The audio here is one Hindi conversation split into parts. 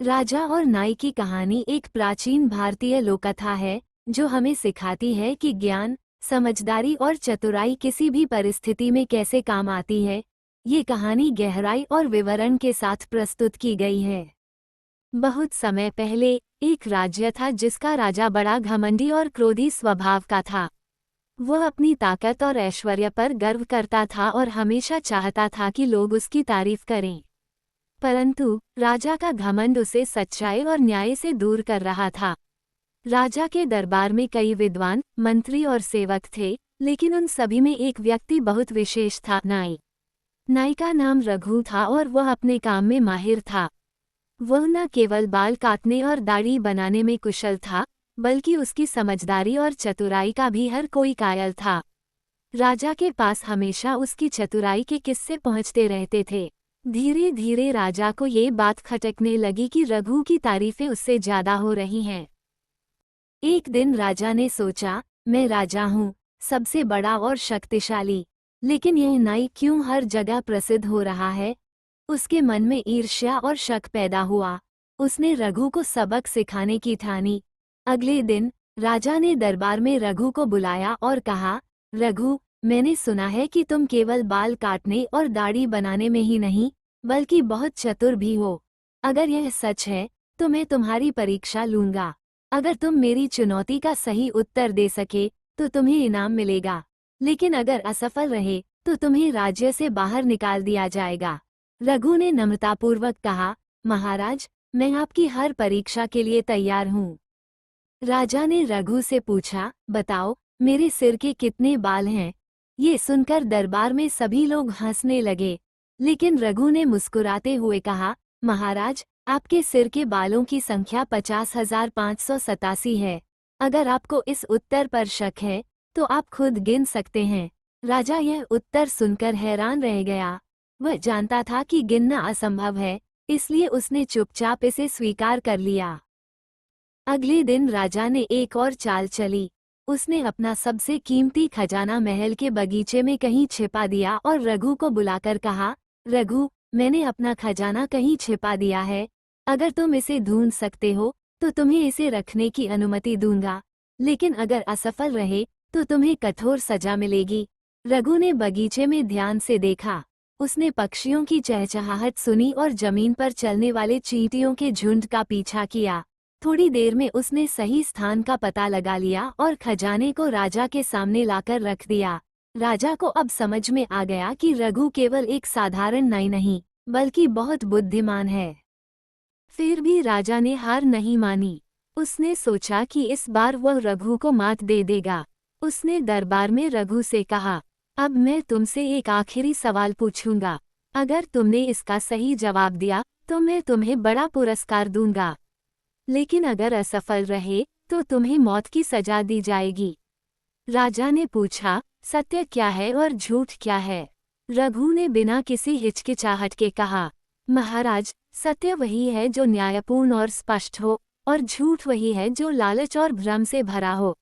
राजा और नाई की कहानी एक प्राचीन भारतीय लोककथा है जो हमें सिखाती है कि ज्ञान, समझदारी और चतुराई किसी भी परिस्थिति में कैसे काम आती है। ये कहानी गहराई और विवरण के साथ प्रस्तुत की गई है। बहुत समय पहले एक राज्य था जिसका राजा बड़ा घमंडी और क्रोधी स्वभाव का था। वह अपनी ताकत और ऐश्वर्य पर गर्व करता था और हमेशा चाहता था कि लोग उसकी तारीफ करें। परंतु राजा का घमंड उसे सच्चाई और न्याय से दूर कर रहा था। राजा के दरबार में कई विद्वान, मंत्री और सेवक थे, लेकिन उन सभी में एक व्यक्ति बहुत विशेष था, नाई। नाई का नाम रघु था और वह अपने काम में माहिर था। वह न केवल बाल काटने और दाढ़ी बनाने में कुशल था, बल्कि उसकी समझदारी और चतुराई का भी हर कोई कायल था। राजा के पास हमेशा उसकी चतुराई के किस्से पहुंचते रहते थे। धीरे धीरे राजा को ये बात खटकने लगी कि रघु की तारीफें उससे ज्यादा हो रही हैं। एक दिन राजा ने सोचा, मैं राजा हूँ, सबसे बड़ा और शक्तिशाली, लेकिन यह नाई क्यों हर जगह प्रसिद्ध हो रहा है। उसके मन में ईर्ष्या और शक पैदा हुआ। उसने रघु को सबक सिखाने की ठानी। अगले दिन राजा ने दरबार में रघु को बुलाया और कहा, रघु, मैंने सुना है कि तुम केवल बाल काटने और दाढ़ी बनाने में ही नहीं, बल्कि बहुत चतुर भी हो। अगर यह सच है तो मैं तुम्हारी परीक्षा लूंगा। अगर तुम मेरी चुनौती का सही उत्तर दे सके तो तुम्हें इनाम मिलेगा, लेकिन अगर असफल रहे तो तुम्हें राज्य से बाहर निकाल दिया जाएगा। रघु ने नम्रतापूर्वक कहा, महाराज, मैं आपकी हर परीक्षा के लिए तैयार हूँ। राजा ने रघु से पूछा, बताओ, मेरे सिर के कितने बाल हैं। ये सुनकर दरबार में सभी लोग हंसने लगे, लेकिन रघु ने मुस्कुराते हुए कहा, महाराज, आपके सिर के बालों की संख्या 50,587 है। अगर आपको इस उत्तर पर शक है तो आप खुद गिन सकते हैं। राजा यह उत्तर सुनकर हैरान रह गया। वह जानता था कि गिनना असंभव है, इसलिए उसने चुपचाप इसे स्वीकार कर लिया। अगले दिन राजा ने एक और चाल चली। उसने अपना सबसे कीमती खजाना महल के बगीचे में कहीं छिपा दिया और रघु को बुलाकर कहा, रघु, मैंने अपना खजाना कहीं छिपा दिया है। अगर तुम इसे ढूंढ सकते हो तो तुम्हें इसे रखने की अनुमति दूंगा, लेकिन अगर असफल रहे तो तुम्हें कठोर सजा मिलेगी। रघु ने बगीचे में ध्यान से देखा। उसने पक्षियों की चहचहाहट सुनी और जमीन पर चलने वाले चींटियों के झुंड का पीछा किया। थोड़ी देर में उसने सही स्थान का पता लगा लिया और खजाने को राजा के सामने लाकर रख दिया। राजा को अब समझ में आ गया कि रघु केवल एक साधारण नाई नहीं, बल्कि बहुत बुद्धिमान है। फिर भी राजा ने हार नहीं मानी। उसने सोचा कि इस बार वह रघु को मात दे देगा। उसने दरबार में रघु से कहा, अब मैं तुमसे एक आखिरी सवाल पूछूंगा। अगर तुमने इसका सही जवाब दिया तो मैं तुम्हें बड़ा पुरस्कार दूंगा, लेकिन अगर असफल रहे तो तुम्हें मौत की सजा दी जाएगी। राजा ने पूछा, सत्य क्या है और झूठ क्या है। रघु ने बिना किसी हिचकिचाहट के कहा, महाराज, सत्य वही है जो न्यायपूर्ण और स्पष्ट हो, और झूठ वही है जो लालच और भ्रम से भरा हो।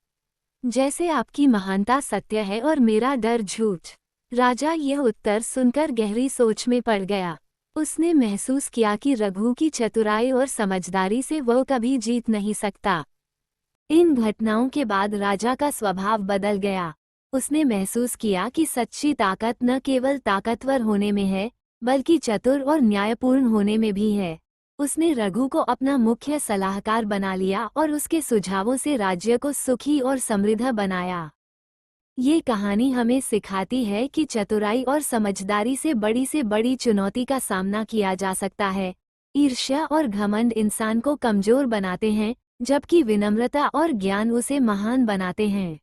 जैसे आपकी महानता सत्य है और मेरा डर झूठ। राजा यह उत्तर सुनकर गहरी सोच में पड़ गया। उसने महसूस किया कि रघु की चतुराई और समझदारी से वह कभी जीत नहीं सकता। इन घटनाओं के बाद राजा का स्वभाव बदल गया। उसने महसूस किया कि सच्ची ताकत न केवल ताकतवर होने में है, बल्कि चतुर और न्यायपूर्ण होने में भी है। उसने रघु को अपना मुख्य सलाहकार बना लिया और उसके सुझावों से राज्य को सुखी और समृद्ध बनाया। ये कहानी हमें सिखाती है कि चतुराई और समझदारी से बड़ी चुनौती का सामना किया जा सकता है। ईर्ष्या और घमंड इंसान को कमजोर बनाते हैं, जबकि विनम्रता और ज्ञान उसे महान बनाते हैं।